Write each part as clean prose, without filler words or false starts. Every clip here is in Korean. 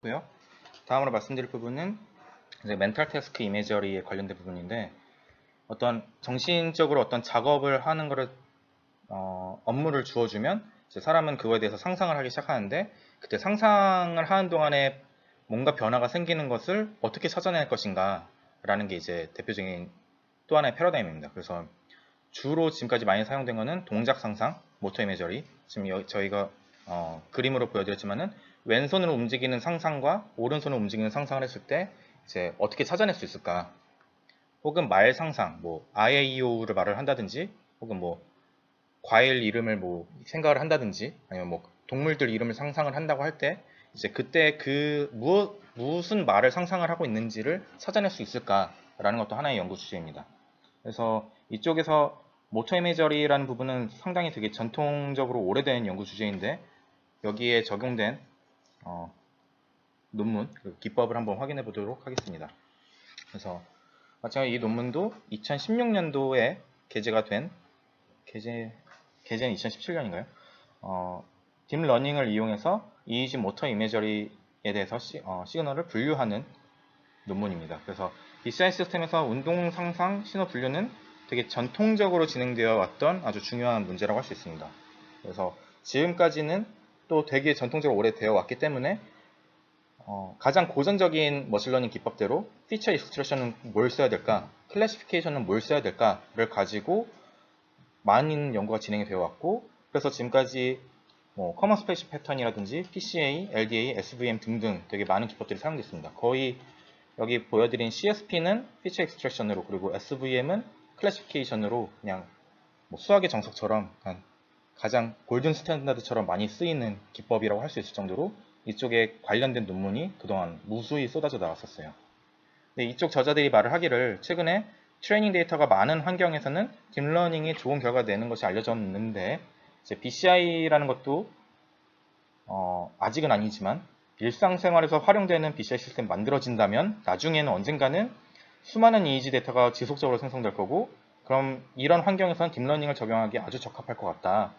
고요. 다음으로 말씀드릴 부분은 이제 멘탈 태스크 이미저리에 관련된 부분인데, 어떤 정신적으로 어떤 작업을 하는 거를 업무를 주어주면 이제 사람은 그거에 대해서 상상을 하기 시작하는데, 그때 상상을 하는 동안에 뭔가 변화가 생기는 것을 어떻게 찾아낼 것인가 라는 게 이제 대표적인 또 하나의 패러다임입니다. 그래서 주로 지금까지 많이 사용된 거는 동작 상상, 모터 이미저리. 지금 저희가 그림으로 보여드렸지만은 왼손으로 움직이는 상상과 오른손으로 움직이는 상상을 했을 때 이제 어떻게 찾아낼 수 있을까? 혹은 말 상상, 뭐 아에이오우를 말을 한다든지, 혹은 뭐 과일 이름을 뭐 생각을 한다든지, 아니면 뭐 동물들 이름을 상상을 한다고 할 때 이제 그때 그 무슨 말을 상상을 하고 있는지를 찾아낼 수 있을까라는 것도 하나의 연구 주제입니다. 그래서 이쪽에서 모터 이미저리라는 부분은 상당히 되게 전통적으로 오래된 연구 주제인데, 여기에 적용된 논문, 그 기법을 한번 확인해 보도록 하겠습니다. 그래서 마찬가지로 이 논문도 2016년도에 게재가 된, 게재는 2017년인가요? 딥러닝을 이용해서 이미지 모터 이미저리에 대해서 시그널을 분류하는 논문입니다. 그래서 BCI 시스템에서 운동 상상 신호 분류는 되게 전통적으로 진행되어 왔던 아주 중요한 문제라고 할 수 있습니다. 그래서 지금까지는 또 되게 전통적으로 오래되어 왔기 때문에 가장 고전적인 머신러닝 기법대로 피처 익스트랙션은 뭘 써야 될까, 클래시피케이션은 뭘 써야 될까를 가지고 많은 연구가 진행이 되어 왔고, 그래서 지금까지 커먼 스페이스 패턴이라든지 PCA, LDA, SVM 등등 되게 많은 기법들이 사용됐습니다. 거의 여기 보여드린 CSP는 피처 익스트랙션으로, 그리고 SVM은 클래시피케이션으로 그냥 수학의 정석처럼 가장 골든 스탠다드처럼 많이 쓰이는 기법이라고 할 수 있을 정도로 이쪽에 관련된 논문이 그동안 무수히 쏟아져 나왔었어요. 근데 이쪽 저자들이 말을 하기를 최근에 트레이닝 데이터가 많은 환경에서는 딥러닝이 좋은 결과가 내는 것이 알려졌는데, 이제 BCI라는 것도 아직은 아니지만 일상생활에서 활용되는 BCI 시스템이 만들어진다면 나중에는 언젠가는 수많은 이미지 데이터가 지속적으로 생성될 거고, 그럼 이런 환경에서는 딥러닝을 적용하기 아주 적합할 것 같다.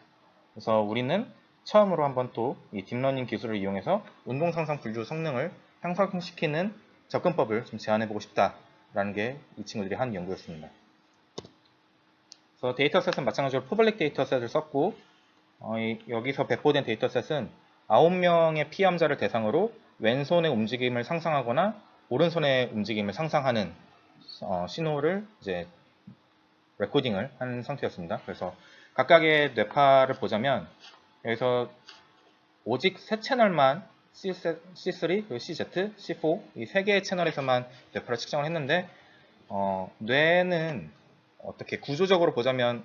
그래서 우리는 처음으로 한번 또 이 딥러닝 기술을 이용해서 운동상상 분류 성능을 향상시키는 접근법을 좀 제안해보고 싶다라는 게 이 친구들이 한 연구였습니다. 그래서 데이터셋은 마찬가지로 퍼블릭 데이터셋을 썼고, 여기서 배포된 데이터셋은 9명의 피험자를 대상으로 왼손의 움직임을 상상하거나 오른손의 움직임을 상상하는 신호를 이제 레코딩을 한 상태였습니다. 그래서 각각의 뇌파를 보자면 여기서 오직 세 채널만 C3, 그리고 CZ, C4 이 세 개의 채널에서만 뇌파를 측정을 했는데, 뇌는 어떻게 구조적으로 보자면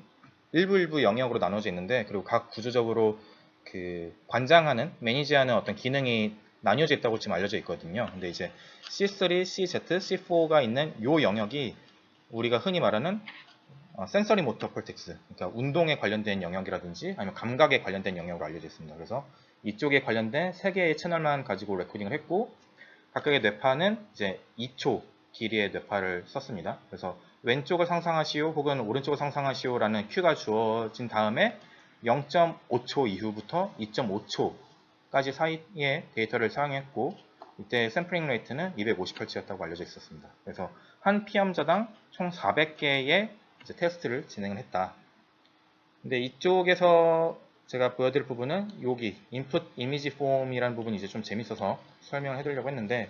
일부 영역으로 나눠져 있는데, 그리고 각 구조적으로 그 관장하는, 매니지하는 어떤 기능이 나뉘어져 있다고 지금 알려져 있거든요. 근데 이제 C3, CZ, C4가 있는 요 영역이 우리가 흔히 말하는 센서리 모터 콜텍스, 그러니까 운동에 관련된 영역이라든지 아니면 감각에 관련된 영역으로 알려져 있습니다. 그래서 이쪽에 관련된 3개의 채널만 가지고 레코딩을 했고, 각각의 뇌파는 이제 2초 길이의 뇌파를 썼습니다. 그래서 왼쪽을 상상하시오 혹은 오른쪽을 상상하시오라는 큐가 주어진 다음에 0.5초 이후부터 2.5초까지 사이의 데이터를 사용했고, 이때 샘플링 레이트는 250Hz였다고 알려져 있었습니다. 그래서 한 피험자당 총 400개의 테스트를 진행을 했다. 근데 이쪽에서 제가 보여드릴 부분은 여기 input image form이라는 부분이 이제 좀 재밌어서 설명을 해드리려고 했는데,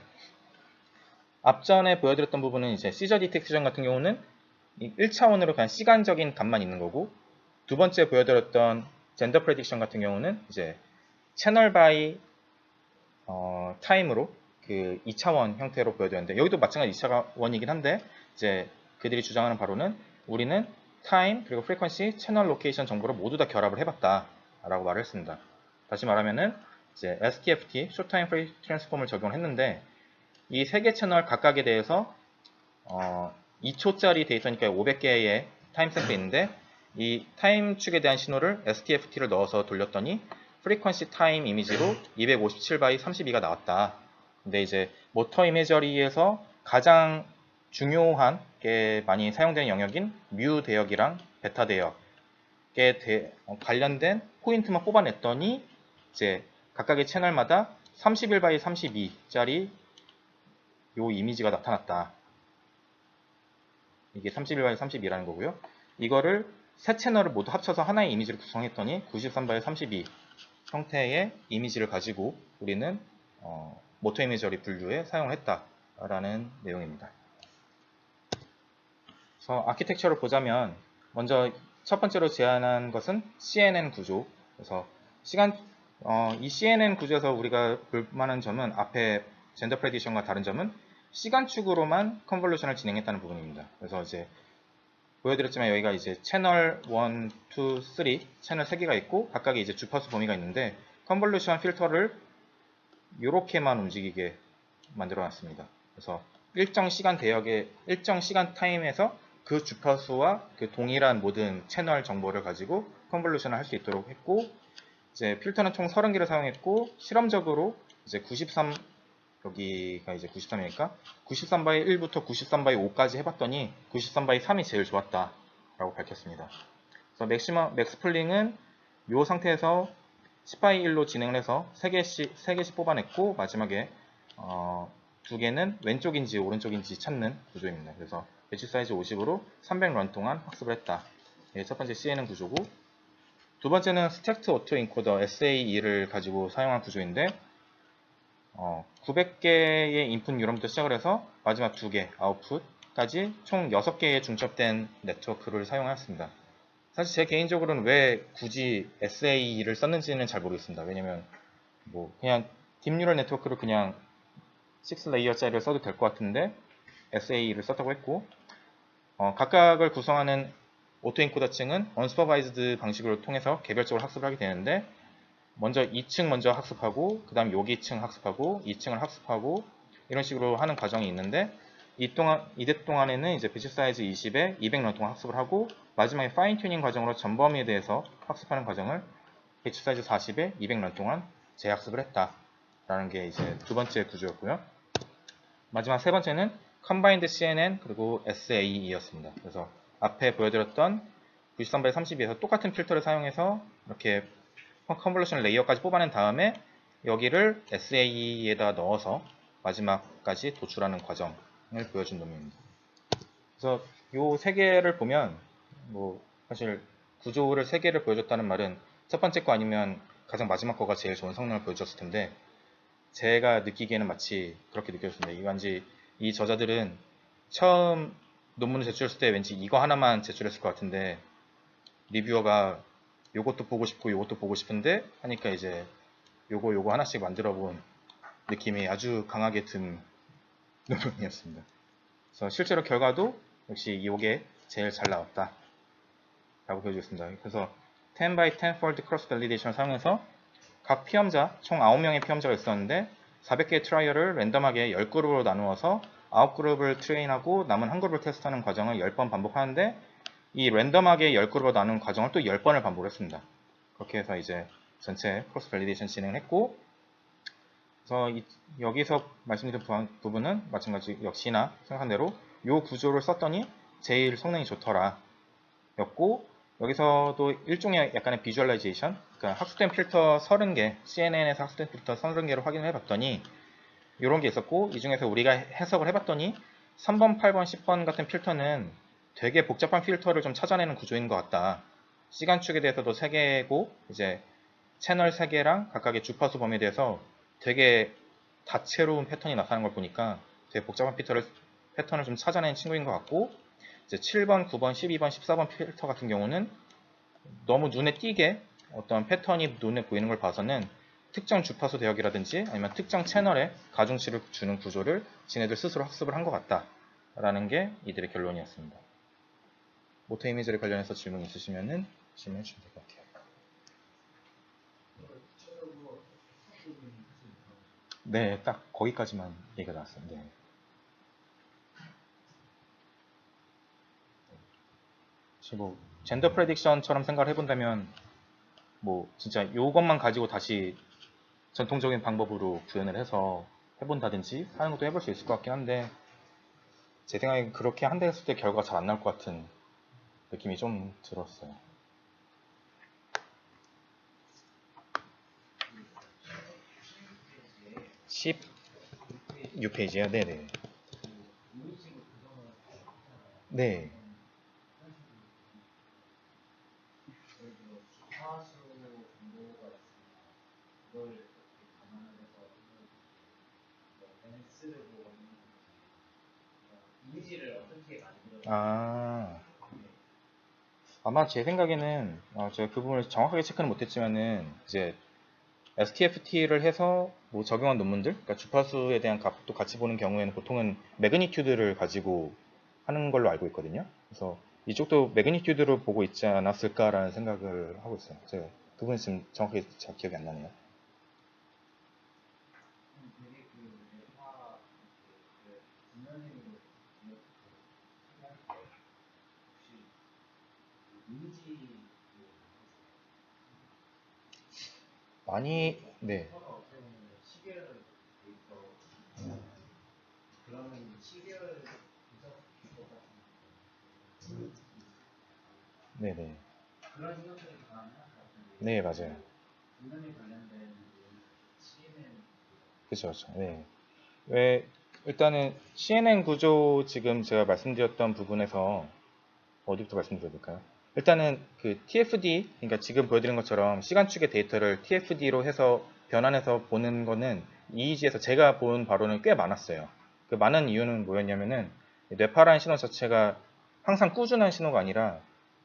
앞전에 보여드렸던 부분은 이제 시저 디텍션 같은 경우는 1차원으로 그냥 시간적인 값만 있는 거고, 두 번째 보여드렸던 젠더 프레딕션 같은 경우는 이제 채널 바이 타임으로 그 2차원 형태로 보여드렸는데, 여기도 마찬가지 2차원이긴 한데 이제 그들이 주장하는 바로는 우리는 타임 그리고 프리퀀시 채널 로케이션 정보를 모두 다 결합을 해봤다 라고 말을 했습니다. 다시 말하면은 이제 STFT Short Time Frame Transform을 적용을 했는데, 이 3개 채널 각각에 대해서 2초짜리 데이터니까 500개의 타임 샘플이 있는데, 이 타임 축에 대한 신호를 STFT를 넣어서 돌렸더니 프리퀀시 타임 이미지로 257 x 32가 나왔다. 근데 이제 모터 이미저리에서 가장 중요한 게 많이 사용되는 영역인 뮤 대역이랑 베타 대역에 관련된 포인트만 뽑아냈더니 이제 각각의 채널마다 31 x 32짜리 요 이미지가 나타났다. 이게 31 x 32라는 거고요. 이거를 세 채널을 모두 합쳐서 하나의 이미지를 구성했더니 93 x 32 형태의 이미지를 가지고 우리는 모터 이미저리 분류에 사용을 했다라는 내용입니다. 그래서 아키텍처를 보자면 먼저 첫 번째로 제안한 것은 CNN 구조. 그래서 이 CNN 구조에서 우리가 볼 만한 점은 앞에 젠더 프레디션과 다른 점은 시간축으로만 컨볼루션을 진행했다는 부분입니다. 그래서 이제 보여드렸지만 여기가 이제 채널 1, 2, 3 채널 3개가 있고 각각의 이제 주파수 범위가 있는데 컨볼루션 필터를 이렇게만 움직이게 만들어 놨습니다. 그래서 일정 시간 대역의 일정 시간 타임에서 그 주파수와 그 동일한 모든 채널 정보를 가지고 컨볼루션을 할 수 있도록 했고, 이제 필터는 총 30개를 사용했고, 실험적으로 이제 93, 여기가 이제 93이니까 93by 1부터 93by 5까지 해봤더니 93by 3이 제일 좋았다 라고 밝혔습니다. 그래서 맥스 풀링은 이 상태에서 10by 1로 진행을 해서 3개씩 뽑아냈고, 마지막에 2개는 왼쪽인지 오른쪽인지 찾는 구조입니다. 그래서 배치 사이즈 50으로 300런 동안 학습을 했다. 이게 첫 번째 CNN 구조고, 두 번째는 스택트 오토 인코더 SAE를 가지고 사용한 구조인데 900개의 인풋 뉴런부터 시작을 해서 마지막 2개 아웃풋까지 총 6개의 중첩된 네트워크를 사용하였습니다. 사실 제 개인적으로는 왜 굳이 SAE를 썼는지는 잘 모르겠습니다. 왜냐면 뭐 그냥 딥뉴럴 네트워크를 그냥 6레이어짜리를 써도 될 것 같은데 SAE를 썼다고 했고, 각각을 구성하는 오토인코더층은 언슈퍼바이즈드 방식으로 통해서 개별적으로 학습을 하게 되는데, 먼저 2층 먼저 학습하고 그 다음 여기 2층 학습하고 2층을 학습하고 이런 식으로 하는 과정이 있는데, 이때 동안에는 이제 배치 사이즈 20에 200런 동안 학습을 하고 마지막에 파인 튜닝 과정으로 전범위에 대해서 학습하는 과정을 배치 사이즈 40에 200런 동안 재학습을 했다라는 게 이제 두 번째 구조였고요. 마지막 세 번째는 Combined CNN 그리고 SAE였습니다. 그래서 앞에 보여드렸던 93by 32에서 똑같은 필터를 사용해서 이렇게 컨볼루션 레이어까지 뽑아낸 다음에 여기를 SAE에다 넣어서 마지막까지 도출하는 과정을 보여준 놈입니다. 그래서 이 세 개를 보면 뭐 사실 구조를 세 개를 보여줬다는 말은 첫 번째 거 아니면 가장 마지막 거가 제일 좋은 성능을 보여줬을 텐데, 제가 느끼기에는 마치 그렇게 느껴졌습니다. 이 저자들은 처음 논문을 제출했을 때 왠지 이거 하나만 제출했을 것 같은데, 리뷰어가 요것도 보고 싶고 요것도 보고 싶은데 하니까 이제 요거 하나씩 만들어 본 느낌이 아주 강하게 든 논문이었습니다. 그래서 실제로 결과도 역시 이게 제일 잘 나왔다 라고 보여주겠습니다. 그래서 10x 10fold cross validation을 사용해서 각 피험자, 총 9명의 피험자가 있었는데 400개의 트라이얼을 랜덤하게 10그룹으로 나누어서 9그룹을 트레인하고 남은 한 그룹을 테스트하는 과정을 10번 반복하는데, 이 랜덤하게 10그룹으로 나눈 과정을 또 10번을 반복을 했습니다. 그렇게 해서 이제 전체 크로스 밸리데이션 진행을 했고, 그래서 여기서 말씀드린 부분은 마찬가지 역시나 생각한 대로 이 구조를 썼더니 제일 성능이 좋더라 였고, 여기서도 일종의 약간의 비주얼라이제이션, 그러니까 학습된 필터 30개, CNN에서 학습된 필터 30개를 확인을 해봤더니 이런 게 있었고, 이 중에서 우리가 해석을 해봤더니 3번, 8번, 10번 같은 필터는 되게 복잡한 필터를 좀 찾아내는 구조인 것 같다. 시간축에 대해서도 3개고 이제 채널 3개랑 각각의 주파수 범위에 대해서 되게 다채로운 패턴이 나타나는 걸 보니까 되게 복잡한 패턴을 좀 찾아내는 친구인 것 같고, 이제 7번, 9번, 12번, 14번 필터 같은 경우는 너무 눈에 띄게 어떤 패턴이 눈에 보이는 걸 봐서는 특정 주파수 대역이라든지 아니면 특정 채널에 가중치를 주는 구조를 지네들 스스로 학습을 한 것 같다 라는 게 이들의 결론이었습니다. 모터 이미지를 관련해서 질문 있으시면 질문해 주시면 될 것 같아요. 네, 딱 거기까지만 얘기가 나왔어요. 네. 뭐 젠더 프레딕션처럼 생각을 해본다면 뭐 진짜 이것만 가지고 다시 전통적인 방법으로 구현을 해서 해본다든지 하는 것도 해볼 수 있을 것 같긴 한데, 제 생각에 그렇게 한다 했을 때 결과가 잘 안 나올 것 같은 느낌이 좀 들었어요. 16페이지요. 네네. 네. 아, 아마 제 생각에는 제가 그 부분을 정확하게 체크는 못했지만은 이제 STFT를 해서 뭐 적용한 논문들, 그러니까 주파수에 대한 값도 같이 보는 경우에는 보통은 매그니튜드를 가지고 하는 걸로 알고 있거든요. 그래서 이쪽도 매그니튜드로 보고 있지 않았을까라는 생각을 하고 있어요. 제가 그 부분이 지금 정확하게 잘 기억이 안 나네요. 많이, 네. 네네. 네, 맞아요. 그렇죠, 그렇죠. 네. 왜 일단은 CNN 구조 지금 제가 말씀드렸던 부분에서 어디부터 말씀드려야 될까요? 일단은 그 TFD, 그러니까 지금 보여드린 것처럼 시간축의 데이터를 TFD로 해서 변환해서 보는 거는 EEG에서 제가 본 바로는 꽤 많았어요. 그 많은 이유는 뭐였냐면은 뇌파란 신호 자체가 항상 꾸준한 신호가 아니라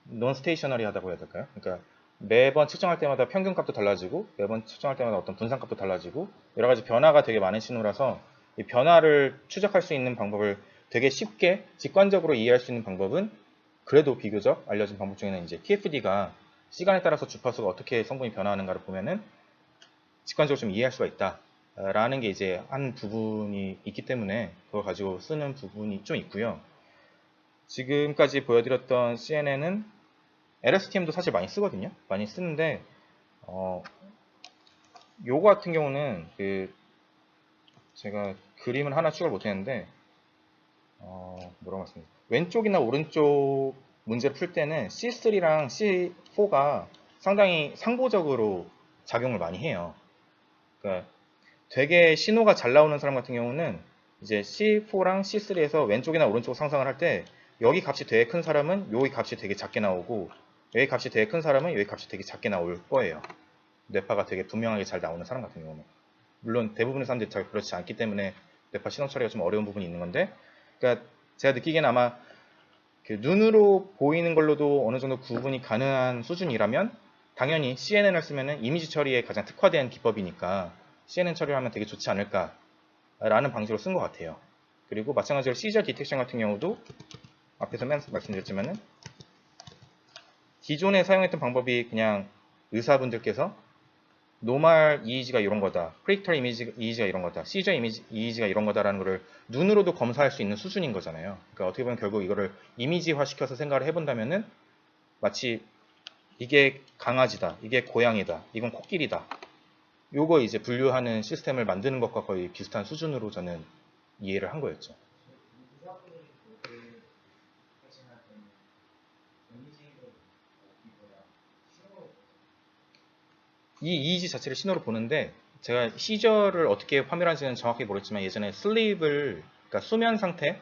논 스테이셔너리하다고 해야 될까요? 그러니까 매번 측정할 때마다 평균값도 달라지고 매번 측정할 때마다 어떤 분산값도 달라지고 여러 가지 변화가 되게 많은 신호라서 이 변화를 추적할 수 있는 방법을 되게 쉽게 직관적으로 이해할 수 있는 방법은 그래도 비교적 알려진 방법 중에는 이제 TFD가 시간에 따라서 주파수가 어떻게 성분이 변화하는가를 보면은 직관적으로 좀 이해할 수가 있다. 라는 게 이제 한 부분이 있기 때문에 그걸 가지고 쓰는 부분이 좀 있고요. 지금까지 보여드렸던 CNN은 LSTM도 사실 많이 쓰거든요. 많이 쓰는데 요거 같은 경우는 그 제가 그림을 하나 추가를 못했는데 뭐라고 말씀드릴까요? 왼쪽이나 오른쪽 문제를 풀 때는 C3랑 C4가 상당히 상보적으로 작용을 많이 해요. 그러니까 되게 신호가 잘 나오는 사람 같은 경우는 이제 C4랑 C3에서 왼쪽이나 오른쪽 상상을 할 때 여기 값이 되게 큰 사람은 여기 값이 되게 작게 나오고 여기 값이 되게 큰 사람은 여기 값이 되게 작게 나올 거예요. 뇌파가 되게 분명하게 잘 나오는 사람 같은 경우는. 물론 대부분의 사람들이 잘 그렇지 않기 때문에 뇌파 신호 처리가 좀 어려운 부분이 있는 건데, 그러니까 제가 느끼기에는 아마 그 눈으로 보이는 걸로도 어느 정도 구분이 가능한 수준이라면 당연히 CNN을 쓰면은 이미지 처리에 가장 특화된 기법이니까 CNN 처리를 하면 되게 좋지 않을까라는 방식으로 쓴 것 같아요. 그리고 마찬가지로 시저 디텍션 같은 경우도 앞에서 말씀드렸지만은 기존에 사용했던 방법이 그냥 의사분들께서 노멀 EEG가 이런 거다, 프리터 EEG가 이런 거다, 시저 EEG가 이런 거다라는 거를 눈으로도 검사할 수 있는 수준인 거잖아요. 그러니까 어떻게 보면 결국 이거를 이미지화 시켜서 생각을 해본다면은 마치 이게 강아지다, 이게 고양이다, 이건 코끼리다. 요거 이제 분류하는 시스템을 만드는 것과 거의 비슷한 수준으로 저는 이해를 한 거였죠. 이 EEG 자체를 신호로 보는데 제가 시저를 어떻게 판별하는지는 정확히 모르겠지만 예전에 슬립을, 그러니까 수면 상태,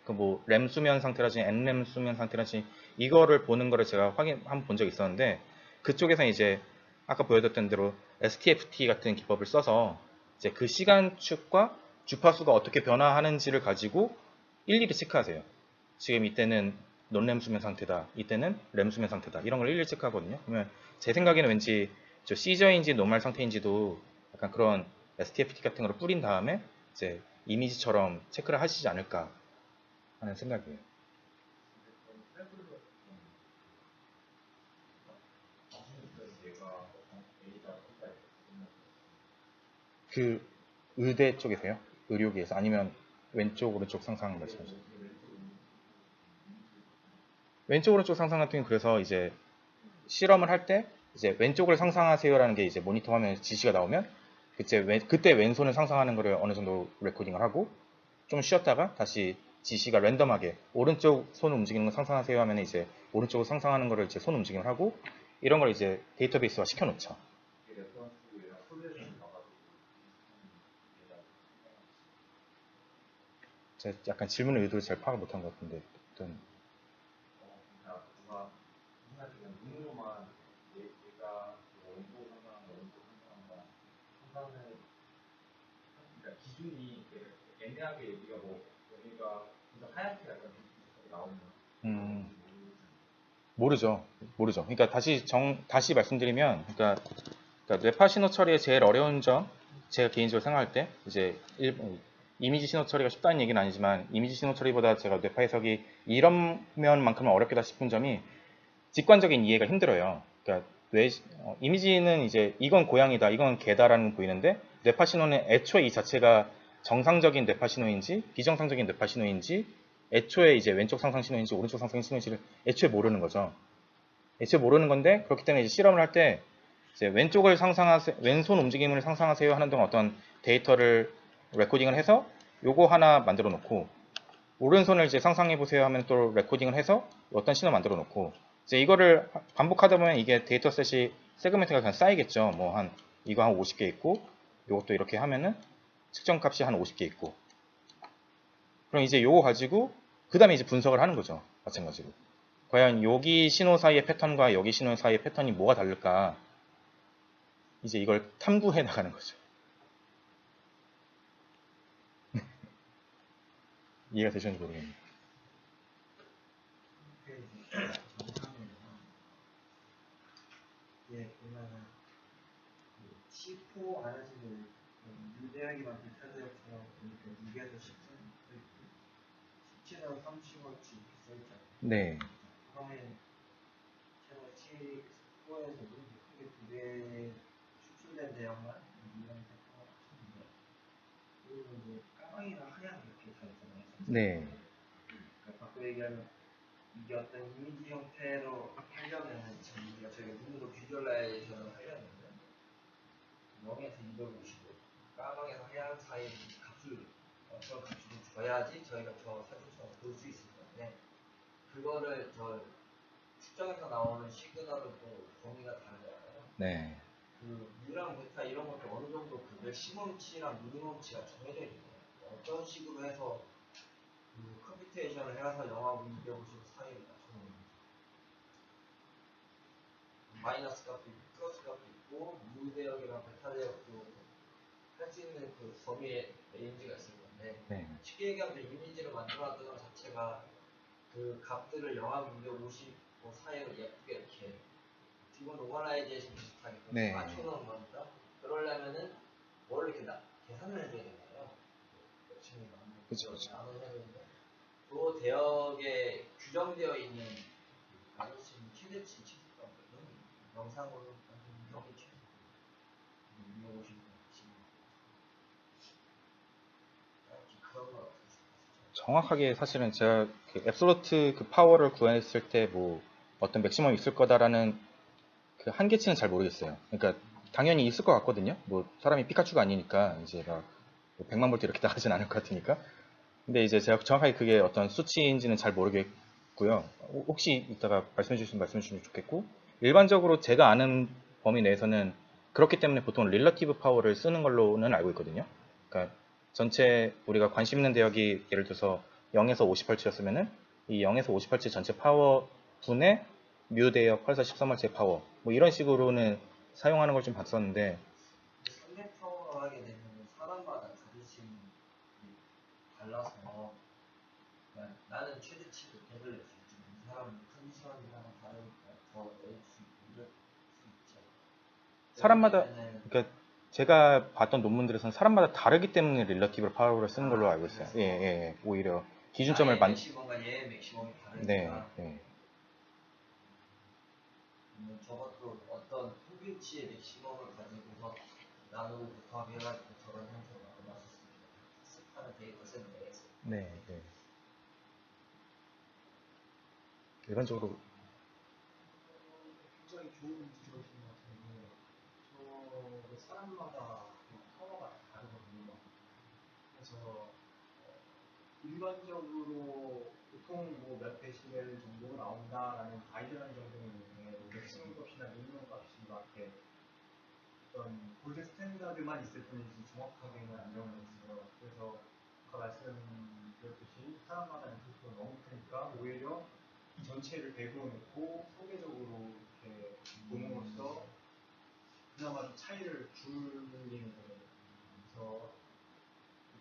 그 뭐 램 수면 상태라든지 NREM 수면 상태라든지 이거를 보는 거를 제가 한번 본 적이 있었는데 그쪽에서 이제 아까 보여줬던 대로 STFT 같은 기법을 써서 이제 그 시간축과 주파수가 어떻게 변화하는지를 가지고 일일이 체크하세요. 지금 이때는 논램 수면 상태다, 이때는 램 수면 상태다, 이런 걸 일일이 체크하거든요. 그러면 제 생각에는 왠지 저 시저인지 노멀 상태인지도 약간 그런 STFT 같은 걸 뿌린 다음에 이제 이미지처럼 체크를 하시지 않을까 하는 생각이에요. 그 의대 쪽에서요? 의료계에서 아니면 왼쪽 오른쪽 상상 말씀하시죠? 왼쪽 오른쪽 상상 같은 경우는 그래서 이제 실험을 할 때 이제 왼쪽을 상상하세요라는 게 이제 모니터 화면에 지시가 나오면 그때 왼손을 상상하는 거를 어느 정도 레코딩을 하고 좀 쉬었다가 다시 지시가 랜덤하게 오른쪽 손 움직이는 거 상상하세요 하면 이제 오른쪽으로 상상하는 거를 이제 손 움직임을 하고 이런 걸 이제 데이터베이스화 시켜놓죠. 제가 약간 질문의 의도를 잘 파악을 못한 것 같은데 어떤 그러니까 누가 인사적인 눈으로만 얘가 원고 상상과 원고 상상과 상상을 그러니까 기준이 애매하게 여기가 뭐 여기가 진짜 하얗게 약간 비슷하게 나오는 음, 모르죠. 그러니까 다시 말씀드리면, 그러니까 뇌파 신호 처리의 제일 어려운 점, 제가 개인적으로 생각할 때, 이제 이미지 신호 처리가 쉽다는 얘기는 아니지만, 이미지 신호 처리보다 제가 뇌파 해석이 이런 면만큼은 어렵겠다 싶은 점이, 직관적인 이해가 힘들어요. 그러니까 이미지는 이제 이건 고양이다, 이건 개다라는 게 보이는데, 뇌파 신호는 애초에 이 자체가 정상적인 뇌파 신호인지, 비정상적인 뇌파 신호인지, 애초에 이제 왼쪽 상상 신호인지, 오른쪽 상상 신호인지를 애초에 모르는 거죠. 애초에 모르는 건데, 그렇기 때문에 이제 실험을 할 때, 이제 왼쪽을 상상하세요, 왼손 움직임을 상상하세요 하는 동안 어떤 데이터를 레코딩을 해서 요거 하나 만들어 놓고, 오른손을 이제 상상해 보세요 하면 또 레코딩을 해서 어떤 신호 만들어 놓고, 이제 이거를 반복하다 보면 이게 데이터셋이 세그멘트가 그냥 쌓이겠죠. 뭐 이거 한 50개 있고, 요것도 이렇게 하면은 측정 값이 한 50개 있고, 그럼 이제 요거 가지고 그 다음에 이제 분석을 하는 거죠. 마찬가지로. 과연 여기 신호 사이의 패턴과 여기 신호 사이의 패턴이 뭐가 다를까? 이제 이걸 탐구해 나가는 거죠. 이해가 되셨는지 모르겠네요. 예, 그러면은 C4 안에서도 유대하기만 비슷하게처럼 이렇게 무게도 17원 30원치 써있잖아요. 네. 그러면 제가 C4에서도 크게 두 개 추출된 대형만 이런 패턴을 쳤는데 그리고 이제 까망이랑 하얀 이렇게 다 있잖아요. 네. 그러니까 바꿔 얘기하면 이게 어떤 이미지 형태로 하려면 우리가 저희가 눈으로 비주얼라이제이션을 하려면 0에서 250을 까망에서 하얀 사이 값을 어떤 값을 줘야지 저희가 저 사진처럼 볼 수 있을 건데 그거를 저 측정에서 나오는 시그널은 또 범위가 다르잖아요. 네. 그 U랑 베타 이런 것도 어느 정도 그 맥시멈치랑 미니멈치가 정해져 있는 거예요. 어떤 식으로 해서 그 컴퓨테이션을 해서 영화 문제없이 사이를 맞춰놓는 거죠. 마이너스 값도 있고 플러스 값도 있고 U 대역이랑 베타 대역도 할 수 있는 그 범위의 레인지가 있을 건데 네. 쉽게 얘기하면 이미지를 만들어놨던 것 자체가 그 값들을 영화 문제 50 사이로 예쁘게 이렇게 기본 노멀라이제이션 비슷하게 네. 맞춰놓은 겁니다. 그러려면은 뭘 이렇게 계산을 해줘야 되나요? 그쵸. 나눠야 되는데 그 대역에 규정되어 있는 아저씨 최대치 최소값은 영상으로 여기 최소 250 그런 거 정확하게 사실은 제가 그 앱솔루트 그 파워를 구했을 때 뭐 어떤 맥시멈이 있을 거다라는 그 한계치는 잘 모르겠어요. 그러니까 당연히 있을 것 같거든요. 뭐 사람이 피카츄가 아니니까 이제 막 100만 볼트 이렇게 나가진 않을 것 같으니까. 근데 이제 제가 정확하게 그게 어떤 수치인지는 잘 모르겠고요. 혹시 이따가 말씀해 주시면 좋겠고, 일반적으로 제가 아는 범위 내에서는 그렇기 때문에 보통 릴러티브 파워를 쓰는 걸로는 알고 있거든요. 그러니까 전체 우리가 관심 있는 대역이 예를 들어서 0에서 58치였으면은 이 0에서 58치 전체 파워 분의 뮤 대역 8사 13월치의 파워 뭐 이런 식으로는 사용하는 걸 좀 봤었는데, 상대 파워를 하게 되면 사람마다 가르침이 달라서 그러니까 나는 최대치를 100을 낼 수 있지만 이 사람은 컨디션이랑 다르니까 더 낼 수 있고 이럴 수 있죠. 사람마다, 그러니까 제가 봤던 논문들에서는 사람마다 다르기 때문에 릴러티브 파워를 쓰는 걸로 알고 있어요. 예, 예, 오히려 기준점을 맥시멈과 얘의 맥시멈이 네, 다르니까 네. 저것도 어떤 평균치의 맥시멈을 가지고서 나누고 곱하기해가지고 저런 형태로 만들어놨었습니다. 습하는 데이터셋 내에서. 네, 네. 일반적으로 굉장히 좋은 지적이신 것 같은데 저 사람마다 파워가 다르거든요. 그래서 일반적으로 보통 뭐 몇 데시벨 정도 나온다라는 가이드라인 정도는 있는데 맥시멈 값이나 미니멈 값이 이렇게 어떤 골드 스탠다드만 있을 뿐이지 정확하게는 안 정해졌어요. 그래서 아까 말씀드렸던 사람마다 앰플리파이어가 너무 크니까 오히려 이 전체를 배분해놓고 소개적으로 이렇게 보는으로써 그나마 좀 차이를 줄이는 거예요. 그래서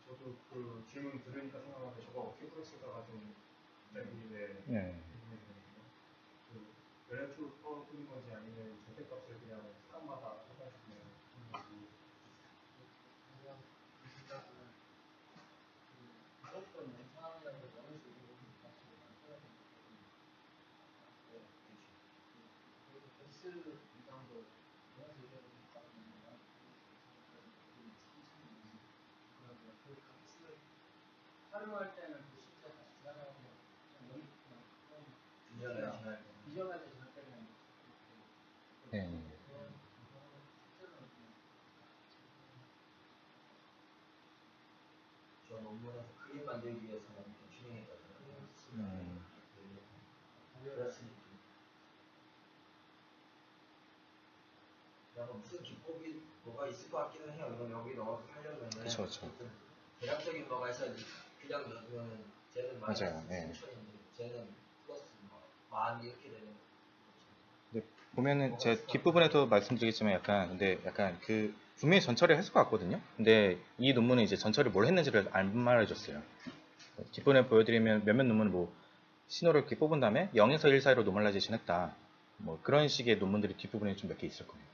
저도 그 질문 들으니까 생각나는데 저거 어떻게 풀었을까가 좀 갑자기 왜 네. 그 렐러티브 퍼인 건지 아니면 절대값을 그냥 사람마다 해가지고 활용할 때는 그 실제 다시 들어가는 거 비전할 때 잘 때는 네. 저 논문에서 그림 만들기 위해서는 좀 진행했거든요. 그렇습니다. 그래서 무슨 기법이 뭐가 있을 것 같기는 해요. 이건 여기 넣어서 하려면은 그쵸, 그쵸. 대략적인 뭐가 있어야지. 그냥 넣으면은 쟤는 마이너스 맞아요. 네. 3천인데 쟤는 플러스 만 이렇게 되는. 근데 보면은 제 뒷부분에도 말씀드리겠지만 약간 그 분명히 전처리를 했을 것 같거든요. 근데 이 논문은 이제 전처리 뭘 했는지를 안 말해줬어요. 뒷부분에 보여드리면 몇몇 논문은 뭐 신호를 이렇게 뽑은 다음에 0에서 1 사이로 노멀라이제이션 했다. 뭐 그런 식의 논문들이 뒷부분에 좀 몇 개 있을 거예요.